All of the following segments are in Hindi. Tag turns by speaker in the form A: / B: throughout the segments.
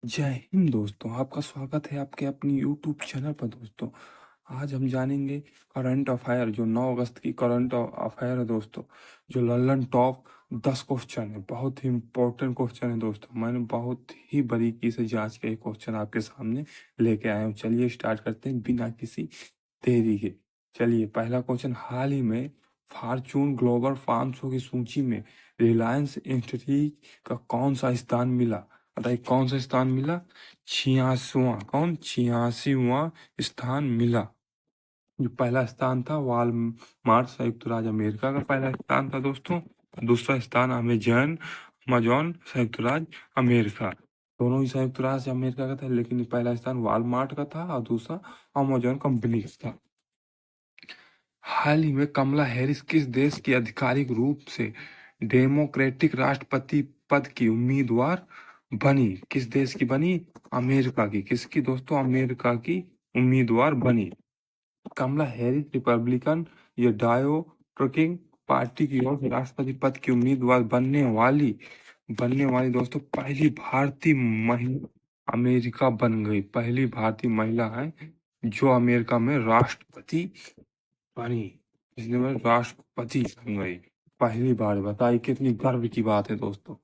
A: जय हिंद दोस्तों, आपका स्वागत है आपके अपनी यूट्यूब चैनल पर। दोस्तों, आज हम जानेंगे करंट अफायर, जो 9 अगस्त की करंट अफायर है दोस्तों। जो लंदन टॉप 10 क्वेश्चन है, बहुत ही इंपॉर्टेंट क्वेश्चन है दोस्तों। मैंने बहुत ही बारीकी से जांच के क्वेश्चन आपके सामने लेके आया हूँ। चलिए स्टार्ट करते हैं बिना किसी देरी के। चलिए, पहला क्वेश्चन, हाल ही में फॉर्च्यून ग्लोबल 500 की सूची में रिलायंस इंडस्ट्रीज का कौन सा स्थान मिला? बताइए कौन सा स्थान मिला? 86वां स्थान मिला। जो पहला स्थान था वालमार्ट संयुक्त राज्य अमेरिका का पहला स्थान था दोस्तों। दूसरा स्थान अमेजन अमेजॉन संयुक्त राज्य अमेरिका। दोनों ही संयुक्त राज्य अमेरिका का था, लेकिन पहला स्थान वालमार्ट का था और दूसरा अमेजॉन कंपनी का था। हाल ही में कमला हैरिस किस देश की आधिकारिक रूप से डेमोक्रेटिक राष्ट्रपति पद की उम्मीदवार बनी? किस देश की बनी? अमेरिका की। किसकी दोस्तों? अमेरिका की उम्मीदवार बनी। कमला हैरिस रिपब्लिकन या डेमोक्रेटिक पार्टी की ओर से राष्ट्रपति पद की उम्मीदवार बनने वाली दोस्तों पहली भारतीय महिला अमेरिका बन गई। पहली भारतीय महिला है जो अमेरिका में राष्ट्रपति बनी। इसलिए मैं राष्ट्रपति बन गई पहली बार। बताइए कितनी गर्व की बात है दोस्तों।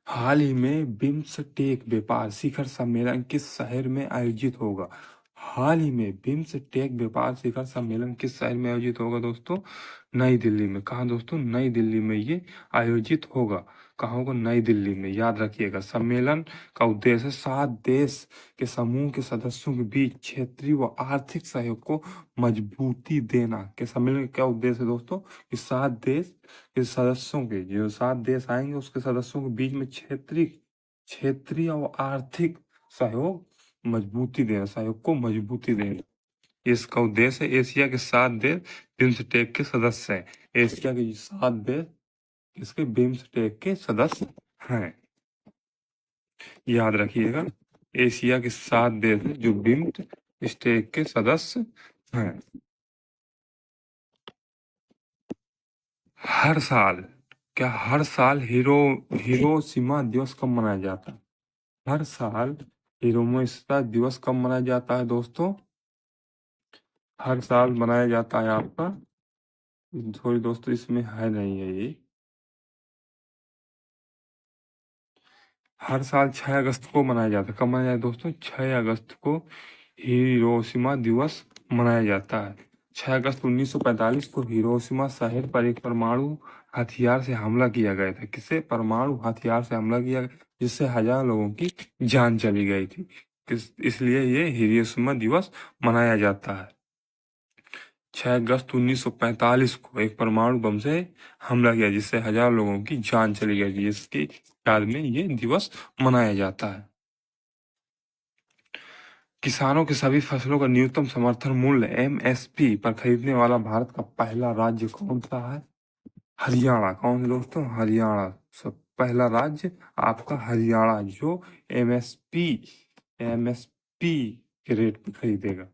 A: हाल ही में बिम्सटेक व्यापार शिखर सम्मेलन किस शहर में आयोजित होगा? हाल ही में बिम्सटेक व्यापार शिखर सम्मेलन किस शहर में आयोजित होगा दोस्तों? नई दिल्ली में। कहाँ दोस्तों? नई दिल्ली में ये आयोजित होगा। कहाँ होगा? नई दिल्ली में। याद रखिएगा, सम्मेलन का उद्देश्य 7 देश के समूह के सदस्यों के बीच क्षेत्रीय व आर्थिक सहयोग को मजबूती देना। के सम्मेलन का क्या उद्देश्य है दोस्तों? कि 7 देश के सदस्यों के, जो 7 देश आएंगे उसके सदस्यों के बीच में क्षेत्रीय और आर्थिक सहयोग सहयोग को मजबूती देना। इसका उद्देश्य है। एशिया के 7 देश बिम्सटेक के सदस्य हैं। एशिया के 7 देश इसके बिम्सटेक के सदस्य हैं। याद रखिएगा, एशिया के 7 देश जो बिम्सटेक के सदस्य हैं। हर साल हिरोशिमा दिवस कब मनाया जाता है? हर साल हिरोशिमा दिवस कब मनाया जाता है दोस्तों? हर साल मनाया जाता है आपका, थोड़ी दोस्तों इसमें है नहीं है ये। हर साल 6 अगस्त को मनाया जाता है। कब मनाया जाता है दोस्तों? 6 अगस्त को हिरोशिमा दिवस मनाया जाता है। 6 अगस्त 1945 को हिरोशिमा शहर पर एक परमाणु हथियार से हमला किया गया था। किससे? परमाणु हथियार से हमला किया गया, जिससे 1000 लोगों की जान चली गई थी। इसलिए ये हिरोशिमा दिवस मनाया जाता है। 6 अगस्त 1945 को एक परमाणु बम से हमला किया, जिससे 1000 लोगों की जान चली गई थी। इसकी याद में ये दिवस मनाया जाता है। किसानों के सभी फसलों का न्यूनतम समर्थन मूल्य एमएसपी पर खरीदने वाला भारत का पहला राज्य कौन सा है? हरियाणा। कौन है दोस्तों? हरियाणा। सब पहला राज्य आपका हरियाणा, जो एमएसपी के रेट पे खरीदेगा।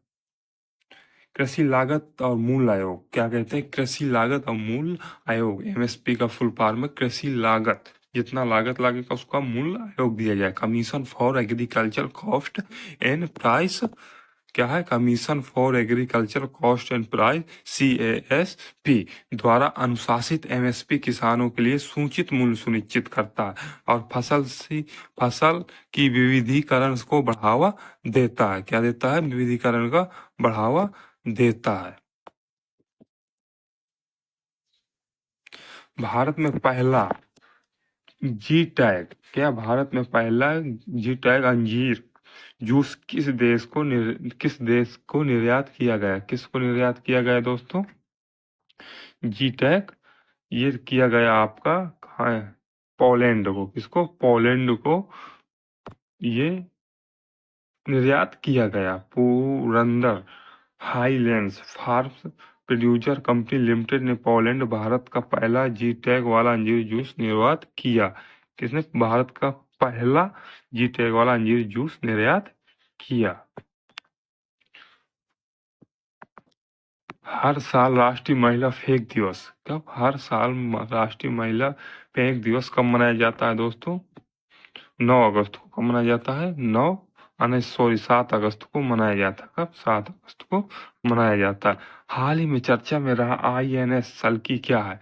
A: कृषि लागत और मूल्य आयोग क्या कहते हैं? कृषि लागत और मूल्य आयोग, एमएसपी का फुल फॉर्म है कृषि लागत। जितना लागत लगेगा उसका मूल्य आयोग दिया जाए। Commission for agriculture cost and price क्या है? Commission for agriculture cost and price, CASP द्वारा अनुशासित एमएसपी किसानों के लिए सूचित मूल्य सुनिश्चित करता है और फसल की विविधीकरण को बढ़ावा देता है। क्या देता है? विविधीकरण का बढ़ावा देता है। भारत में पहला भारत में पहला जी टैग अंजीर जूस किस देश को निर्यात किया गया? किसको निर्यात किया गया दोस्तों? जी टैग ये किया गया आपका कहाँ है? पोलैंड को। किसको? पोलैंड को ये निर्यात किया गया। Purandar highlands farms producer company limited ने पोलैंड भारत का पहला जी टैग वाला अंजीर जूस निर्यात किया। किसने? भारत का पहला जी टैग वाला अंजीर जूस निर्यात किया। हर साल राष्ट्रीय महिला फेंक दिवस कब? हर साल राष्ट्रीय महिला फेंक दिवस कब मनाया जाता है दोस्तों? 9 अगस्त को कब मनाया जाता है? 7 अगस्त को मनाया जाता है। कब? 7 अगस्त को मनाया जाता है। हाल ही में चर्चा में रहा INS सल्की क्या है?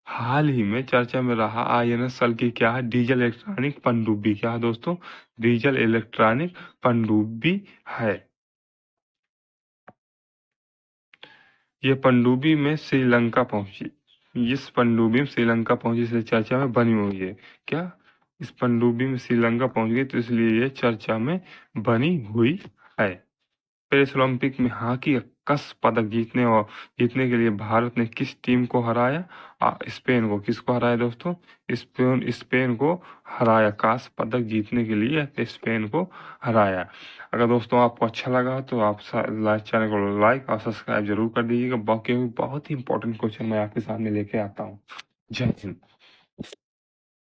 A: हाल ही में चर्चा में रहा INS सल्की क्या है? डीजल इलेक्ट्रॉनिक पनडुब्बी। क्या है दोस्तों? डीजल इलेक्ट्रॉनिक पनडुब्बी है। ये पनडुब्बी में श्रीलंका पहुंची। इस पनडुब्बी में श्रीलंका पहुंची इसलिए चर्चा में बनी हुई है। क्या? इस पनडुब्बी में श्रीलंका पहुंच गई तो इसलिए ये चर्चा में बनी हुई है। पेरिस ओलंपिक में हॉकी का कस पदक जीतने के लिए भारत ने किस टीम को हराया? स्पेन को। किसको हराया दोस्तों? स्पेन को हराया। कांस्य पदक जीतने के लिए स्पेन को हराया। अगर दोस्तों आपको अच्छा लगा तो आप चैनल को लाइक और सब्सक्राइब जरूर कर दीजिएगा। बाकी बहुत ही इंपॉर्टेंट क्वेश्चन मैं आपके सामने लेके आता हूँ। जय हिंद।